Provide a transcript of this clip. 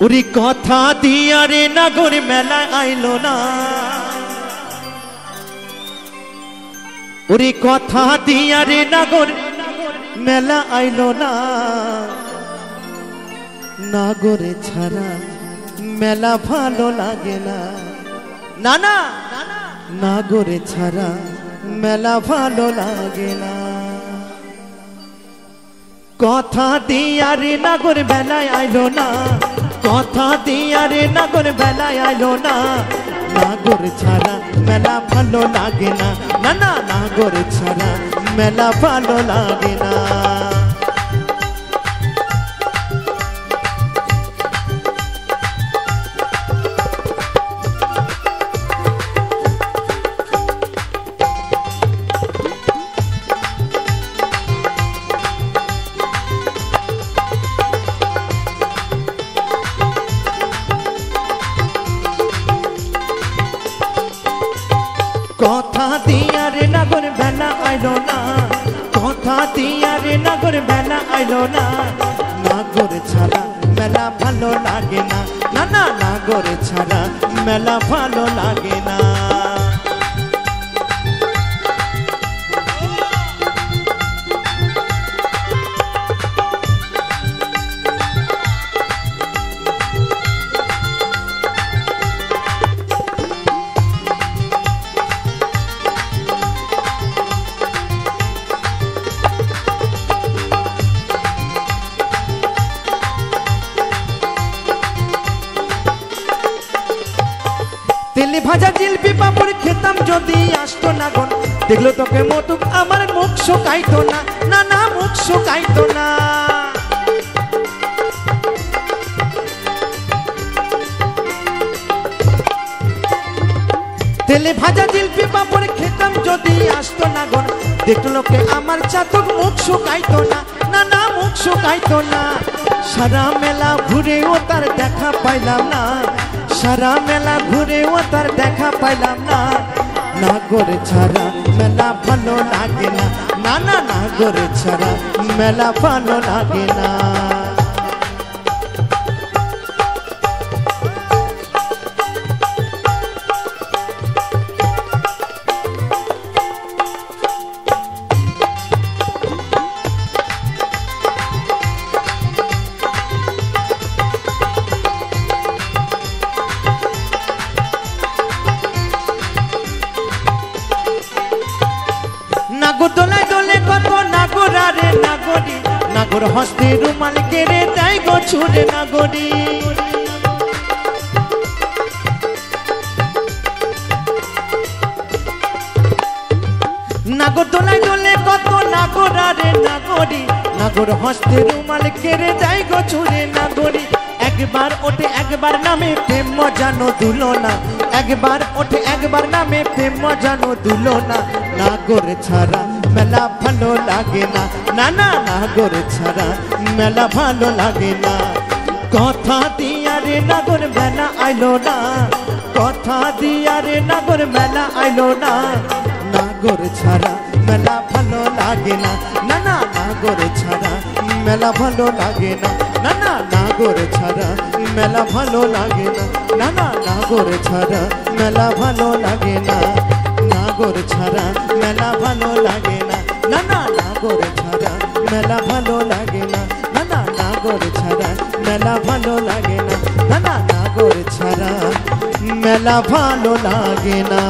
ওরে কথা দিয়া রে নাগর মেলা আইলো না, ওরে কথা দিয়া রে নাগর মেলা আইলো না, নাগরে ছাড়া মেলা ভালো লাগে না, না না নাগরে ছাড়া মেলা ভালো লাগে না। কথা দিয়া রে নাগর বেলায় আইলো না, কথা দিয়া রে নাগর বেলায় আইলো না, নাগর ছাড়া মেলা ভালো লাগে না, না না নাগর ছাড়া মেলা ভালো লাগে না। কথা দিয়া রে নাগর বেলা আইলো না, কথা দিয়া রে নাগর বেলা আইলো না, নাগর ছাড়া মেলা ভালো লাগে না, না না নাগর ছাড়া মেলা ভালো লাগে না। তেলে ভাজা জিলপি পাপড় খেতাম যদি আসতো না গন, দেখলো তোকে মতুক আমার মুখ শুকাইতো না, না না মুখ শুকাইতো না। তেলে ভাজা জিলপি পাপড় খেতাম যদি আসতো না গন, দেখলো লোকে আমার চাতক মুখ শুকাইতো না, না না মুখ শুকাইতো না। সারা মেলা ঘুরেও তার দেখা পাইলাম না, সারা মেলা ঘুরেও তার দেখা পাইলাম না, নাগর ছাড়া মেলা ভালো লাগে না, না না নাগর ছাড়া মেলা ভালো লাগে না। নাগর দোলায় দোলে কত নাগর আরে নাগরি, নাগর হস্তে রুমাল কেড়ে দেয় গো ছুড়ে নাগরি। নাগর দোলায় দোলে কত নাগর আরে নাগরি, নাগর হস্তে রুমাল কেড়ে দেয় গো ছুড়ে নাগরি। একবার ওঠে একবার নামে প্রেম মজানো দুলো না, একবার ওঠে একবার নামে প্রেম মজানো দুলো না, নাগর ছাড়া মেলা ভালো লাগে না, না না নাগর ছাড়া মেলা ভালো লাগে না। কথা দিয়া রে নাগর মেলা আইলো না, কথা দিয়া রে নাগর মেলা আইলো না, নাগর ছাড়া মেলা ভালো লাগে না, না না নাগর ছাড়া মেলা ভালো লাগে না, না না নাগর ছাড়া মেলা ভালো লাগে না, না না নাগর ছাড়া মেলা ভালো লাগে না, নাগর ছাড়া মেলা ভালো লাগে না, না না নাগর ছাড়া মেলা ভালো লাগে না, না না নাগর ছাড়া মেলা ভালো লাগে না, না না নাগর ছাড়া মেলা ভালো লাগে না।